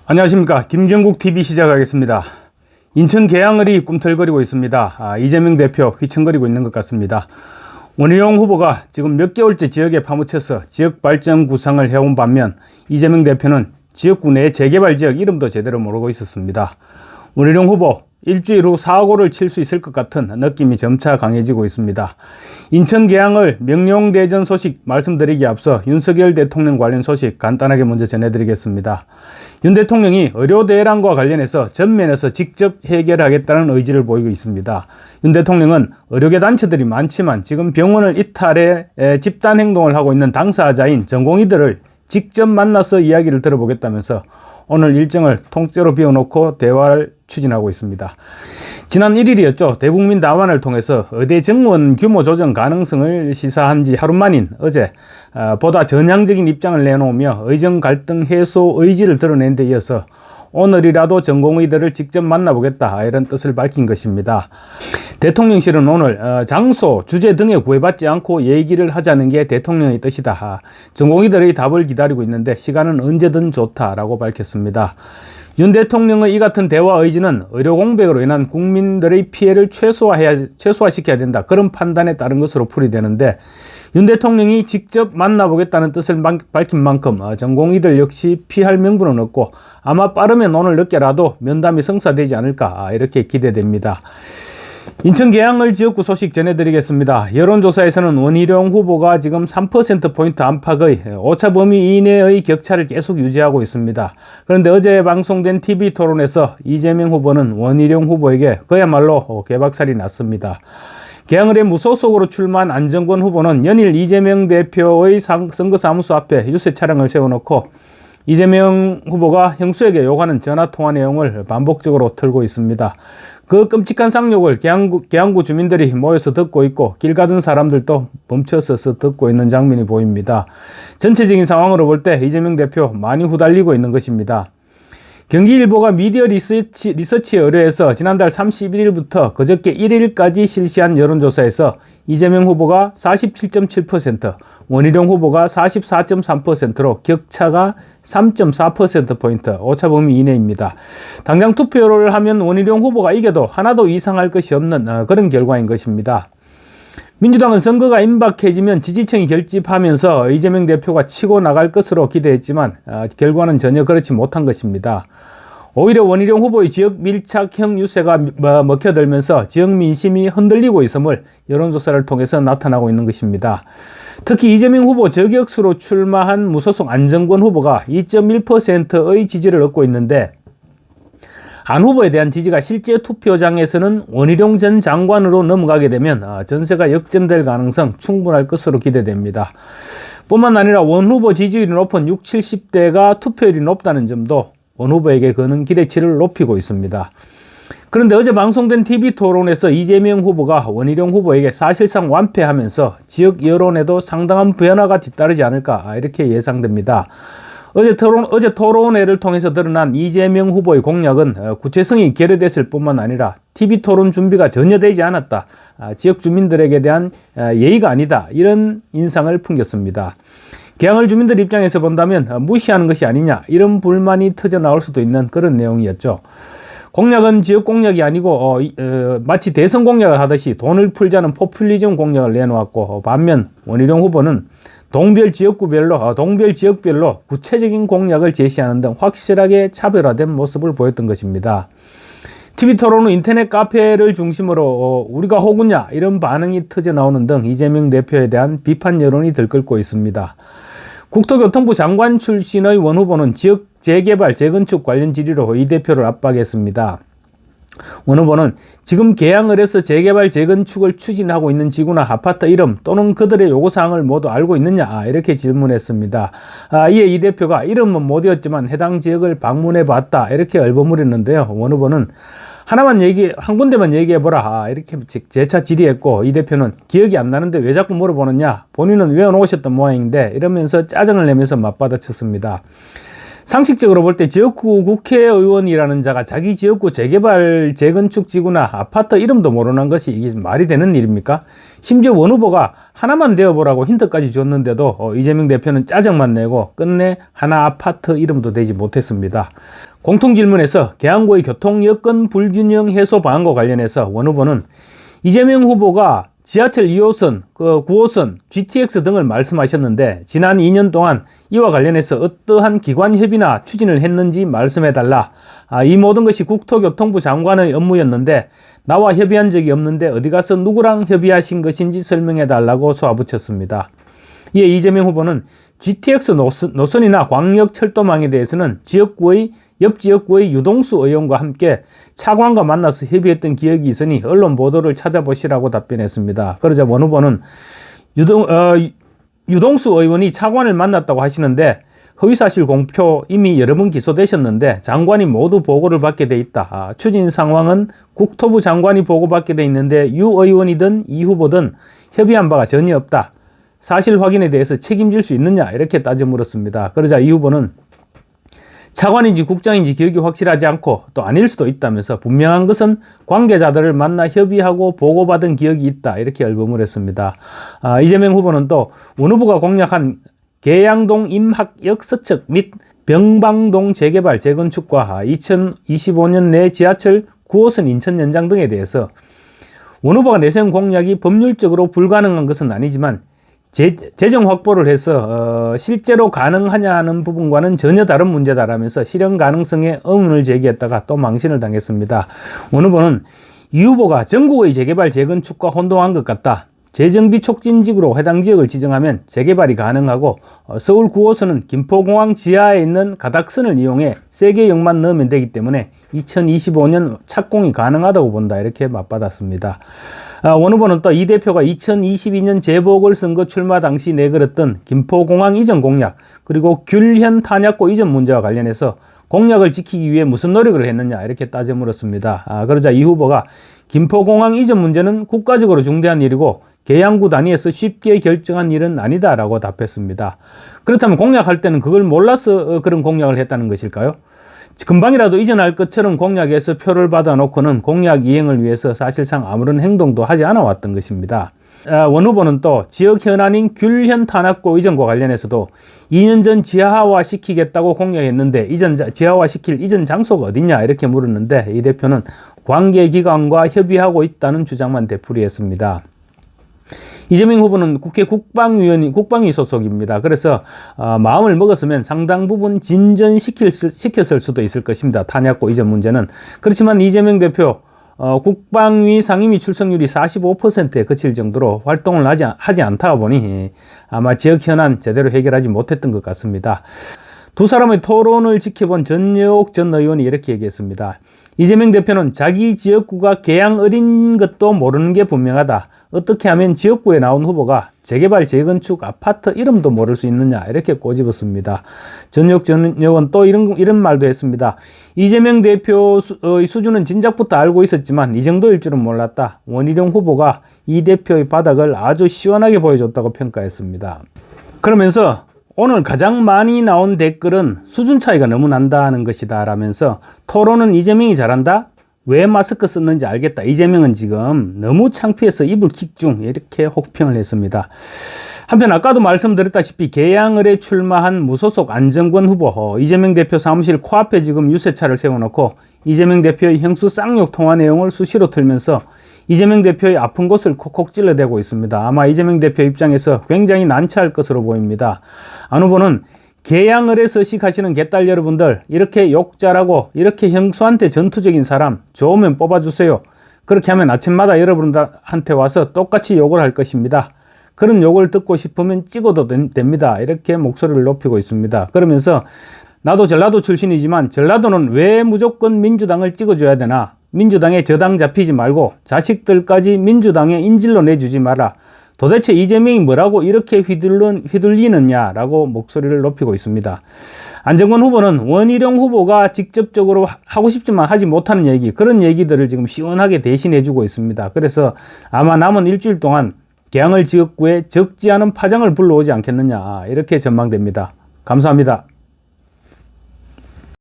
안녕하십니까. 김경국TV 시작하겠습니다. 인천 계양을이 꿈틀거리고 있습니다. 이재명 대표 휘청거리고 있는 것 같습니다. 원희룡 후보가 지금 몇 개월째 지역에 파묻혀서 지역 발전 구상을 해온 반면 이재명 대표는 지역구 내 재개발 지역 이름도 제대로 모르고 있었습니다. 원희룡 후보 일주일 후 사고를 칠 수 있을 것 같은 느낌이 점차 강해지고 있습니다. 인천 계양을 명령대전 소식 말씀드리기 앞서 윤석열 대통령 관련 소식 간단하게 먼저 전해드리겠습니다. 윤 대통령이 의료 대란과 관련해서 전면에서 직접 해결하겠다는 의지를 보이고 있습니다. 윤 대통령은 의료계 단체들이 많지만 지금 병원을 이탈해 집단 행동을 하고 있는 당사자인 전공의들을 직접 만나서 이야기를 들어보겠다면서 오늘 일정을 통째로 비워놓고 대화를 추진하고 있습니다. 지난 1일이었죠. 대국민 담화를 통해서 의대 정원 규모 조정 가능성을 시사한 지 하루 만인 어제 보다 전향적인 입장을 내놓으며 의정 갈등 해소 의지를 드러낸 데 이어서 오늘이라도 전공의들을 직접 만나보겠다 이런 뜻을 밝힌 것입니다. 대통령실은 오늘 장소, 주제 등에 구애받지 않고 얘기를 하자는 게 대통령의 뜻이다. 전공의들의 답을 기다리고 있는데 시간은 언제든 좋다라고 밝혔습니다. 윤 대통령의 이 같은 대화 의지는 의료 공백으로 인한 국민들의 피해를 최소화시켜야 된다. 그런 판단에 따른 것으로 풀이되는데 윤 대통령이 직접 만나보겠다는 뜻을 밝힌 만큼 전공의들 역시 피할 명분은 없고 아마 빠르면 오늘 늦게라도 면담이 성사되지 않을까 이렇게 기대됩니다. 인천 계양을 지역구 소식 전해드리겠습니다. 여론조사에서는 원희룡 후보가 지금 3%포인트 안팎의 오차 범위 이내의 격차를 계속 유지하고 있습니다. 그런데 어제 방송된 TV토론에서 이재명 후보는 원희룡 후보에게 그야말로 개박살이 났습니다. 계양을의 무소속으로 출마한 안정권 후보는 연일 이재명 대표의 선거사무소 앞에 유세 차량을 세워놓고 이재명 후보가 형수에게 요구하는 전화통화 내용을 반복적으로 틀고 있습니다. 그 끔찍한 쌍욕을 계양구 주민들이 모여서 듣고 있고 길 가던 사람들도 멈춰서서 듣고 있는 장면이 보입니다. 전체적인 상황으로 볼 때 이재명 대표 많이 후달리고 있는 것입니다. 경기일보가 미디어 리서치에 의뢰해서 지난달 31일부터 그저께 1일까지 실시한 여론조사에서 이재명 후보가 47.7%, 원희룡 후보가 44.3%로 격차가 3.4%포인트 오차범위 이내입니다. 당장 투표를 하면 원희룡 후보가 이겨도 하나도 이상할 것이 없는 그런 결과인 것입니다. 민주당은 선거가 임박해지면 지지층이 결집하면서 이재명 대표가 치고 나갈 것으로 기대했지만 결과는 전혀 그렇지 못한 것입니다. 오히려 원희룡 후보의 지역 밀착형 유세가 먹혀들면서 지역 민심이 흔들리고 있음을 여론조사를 통해서 나타나고 있는 것입니다. 특히 이재명 후보 저격수로 출마한 무소속 안정권 후보가 2.1%의 지지를 얻고 있는데 안 후보에 대한 지지가 실제 투표장에서는 원희룡 전 장관으로 넘어가게 되면 전세가 역전될 가능성 충분할 것으로 기대됩니다. 뿐만 아니라 원 후보 지지율이 높은 60, 70대가 투표율이 높다는 점도 원 후보에게 거는 기대치를 높이고 있습니다. 그런데 어제 방송된 TV토론에서 이재명 후보가 원희룡 후보에게 사실상 완패하면서 지역 여론에도 상당한 변화가 뒤따르지 않을까 이렇게 예상됩니다. 어제 토론회를 통해서 드러난 이재명 후보의 공약은 구체성이 결여됐을 뿐만 아니라 TV토론 준비가 전혀 되지 않았다. 지역 주민들에게 대한 예의가 아니다. 이런 인상을 풍겼습니다. 계양을 주민들 입장에서 본다면 무시하는 것이 아니냐 이런 불만이 터져나올 수도 있는 그런 내용이었죠. 공약은 지역 공약이 아니고 마치 대선 공약을 하듯이 돈을 풀자는 포퓰리즘 공약을 내놓았고 반면 원희룡 후보는 동별 지역별로 구체적인 공약을 제시하는 등 확실하게 차별화된 모습을 보였던 것입니다. TV토론 후 인터넷 카페를 중심으로 우리가 호구냐 이런 반응이 터져나오는 등 이재명 대표에 대한 비판 여론이 들끓고 있습니다. 국토교통부 장관 출신의 원 후보는 지역 재개발, 재건축 관련 질의로 이 대표를 압박했습니다. 원 후보는 지금 계양을에서 재개발, 재건축을 추진하고 있는 지구나 아파트 이름 또는 그들의 요구사항을 모두 알고 있느냐 이렇게 질문했습니다. 이에 이 대표가 이름은 못 외웠지만 해당 지역을 방문해봤다 이렇게 얼버무렸는데요. 원 후보는 한 군데만 얘기해보라 이렇게 재차 질의했고 이 대표는 기억이 안 나는데 왜 자꾸 물어보느냐 본인은 외워놓으셨던 모양인데 이러면서 짜증을 내면서 맞받아쳤습니다. 상식적으로 볼 때 지역구 국회의원이라는 자가 자기 지역구 재개발, 재건축 지구나 아파트 이름도 모르는 것이 이게 말이 되는 일입니까? 심지어 원 후보가 하나만 되어보라고 힌트까지 줬는데도 이재명 대표는 짜증만 내고 끝내 하나 아파트 이름도 되지 못했습니다. 공통질문에서 계양구의 교통 여건 불균형 해소 방안과 관련해서 원 후보는 이재명 후보가 지하철 2호선, 9호선, GTX 등을 말씀하셨는데 지난 2년 동안 이와 관련해서 어떠한 기관 협의나 추진을 했는지 말씀해달라. 이 모든 것이 국토교통부 장관의 업무였는데 나와 협의한 적이 없는데 어디 가서 누구랑 협의하신 것인지 설명해달라고 쏘아붙였습니다. 이에 이재명 후보는 GTX 노선이나 광역철도망에 대해서는 옆 지역구의 유동수 의원과 함께 차관과 만나서 협의했던 기억이 있으니 언론 보도를 찾아보시라고 답변했습니다. 그러자 원 후보는 유동수 의원이 차관을 만났다고 하시는데 허위사실 공표 이미 여러 번 기소되셨는데 장관이 모두 보고를 받게 돼 있다. 추진 상황은 국토부 장관이 보고받게 돼 있는데 유 의원이든 이 후보든 협의한 바가 전혀 없다. 사실 확인에 대해서 책임질 수 있느냐 이렇게 따져 물었습니다. 그러자 이 후보는 차관인지 국장인지 기억이 확실하지 않고 또 아닐 수도 있다면서 분명한 것은 관계자들을 만나 협의하고 보고받은 기억이 있다 이렇게 얼버무렸습니다. 이재명 후보는 또 원 후보가 공약한 계양동 임학역 서측 및 병방동 재개발 재건축과 2025년 내 지하철 9호선 인천 연장 등에 대해서 원 후보가 내세운 공약이 법률적으로 불가능한 것은 아니지만 재정 확보를 해서 실제로 가능하냐는 부분과는 전혀 다른 문제다라면서 실현 가능성에 의문을 제기했다가 또 망신을 당했습니다. 원 후보는 이 후보가 전국의 재개발 재건축과 혼동한 것 같다. 재정비 촉진지구로 해당 지역을 지정하면 재개발이 가능하고 서울 9호선은 김포공항 지하에 있는 가닥선을 이용해 세계역만 넣으면 되기 때문에 2025년 착공이 가능하다고 본다 이렇게 맞받았습니다. 원 후보는 또 이 대표가 2022년 재보궐선거 출마 당시 내걸었던 김포공항 이전 공약 그리고 귤현 탄약고 이전 문제와 관련해서 공약을 지키기 위해 무슨 노력을 했느냐 이렇게 따져 물었습니다. 그러자 이 후보가 김포공항 이전 문제는 국가적으로 중대한 일이고 계양구 단위에서 쉽게 결정한 일은 아니다라고 답했습니다. 그렇다면 공약할 때는 그걸 몰라서 그런 공약을 했다는 것일까요? 금방이라도 이전할 것처럼 공약에서 표를 받아놓고는 공약 이행을 위해서 사실상 아무런 행동도 하지 않아 왔던 것입니다. 원 후보는 또 지역 현안인 귤현 탄압고 이전과 관련해서도 2년 전 지하화 시키겠다고 공약했는데 지하화 시킬 이전 장소가 어딨냐 이렇게 물었는데 이 대표는 관계기관과 협의하고 있다는 주장만 되풀이했습니다. 이재명 후보는 국회 국방위 소속입니다. 그래서 마음을 먹었으면 상당 부분 진전시켰을 수도 있을 것입니다. 탄약고 이전 문제는. 그렇지만 이재명 대표 국방위 상임위 출석률이 45%에 그칠 정도로 활동을 하지 않다 보니 아마 지역 현안 제대로 해결하지 못했던 것 같습니다. 두 사람의 토론을 지켜본 전여옥 전 의원이 이렇게 얘기했습니다. 이재명 대표는 자기 지역구가 계양 어린 것도 모르는 게 분명하다. 어떻게 하면 지역구에 나온 후보가 재개발, 재건축, 아파트 이름도 모를 수 있느냐 이렇게 꼬집었습니다. 전여옥 전 의원 또 이런 말도 했습니다. 이재명 대표의 수준은 진작부터 알고 있었지만 이 정도일 줄은 몰랐다. 원희룡 후보가 이 대표의 바닥을 아주 시원하게 보여줬다고 평가했습니다. 그러면서 오늘 가장 많이 나온 댓글은 수준 차이가 너무 난다는 것이다 라면서 토론은 이재명이 잘한다? 왜 마스크 썼는지 알겠다. 이재명은 지금 너무 창피해서 이불 킥중 이렇게 혹평을 했습니다. 한편 아까도 말씀드렸다시피 계양을에 출마한 무소속 안정권 후보 이재명 대표 사무실 코앞에 지금 유세차를 세워놓고 이재명 대표의 형수 쌍욕 통화 내용을 수시로 틀면서 이재명 대표의 아픈 곳을 콕콕 찔러대고 있습니다. 아마 이재명 대표 입장에서 굉장히 난처할 것으로 보입니다. 안 후보는 계양을에 서식하시는 개딸 여러분들 이렇게 욕 잘하고 이렇게 형수한테 전투적인 사람 좋으면 뽑아주세요. 그렇게 하면 아침마다 여러분들한테 와서 똑같이 욕을 할 것입니다. 그런 욕을 듣고 싶으면 찍어도 됩니다. 이렇게 목소리를 높이고 있습니다. 그러면서 나도 전라도 출신이지만 전라도는 왜 무조건 민주당을 찍어줘야 되나? 민주당에 저당 잡히지 말고 자식들까지 민주당에 인질로 내주지 마라. 도대체 이재명이 뭐라고 이렇게 휘둘리느냐라고 목소리를 높이고 있습니다. 안정권 후보는 원희룡 후보가 직접적으로 하고 싶지만 하지 못하는 얘기, 그런 얘기들을 지금 시원하게 대신해주고 있습니다. 그래서 아마 남은 일주일 동안 계양을 지역구에 적지 않은 파장을 불러오지 않겠느냐 이렇게 전망됩니다. 감사합니다.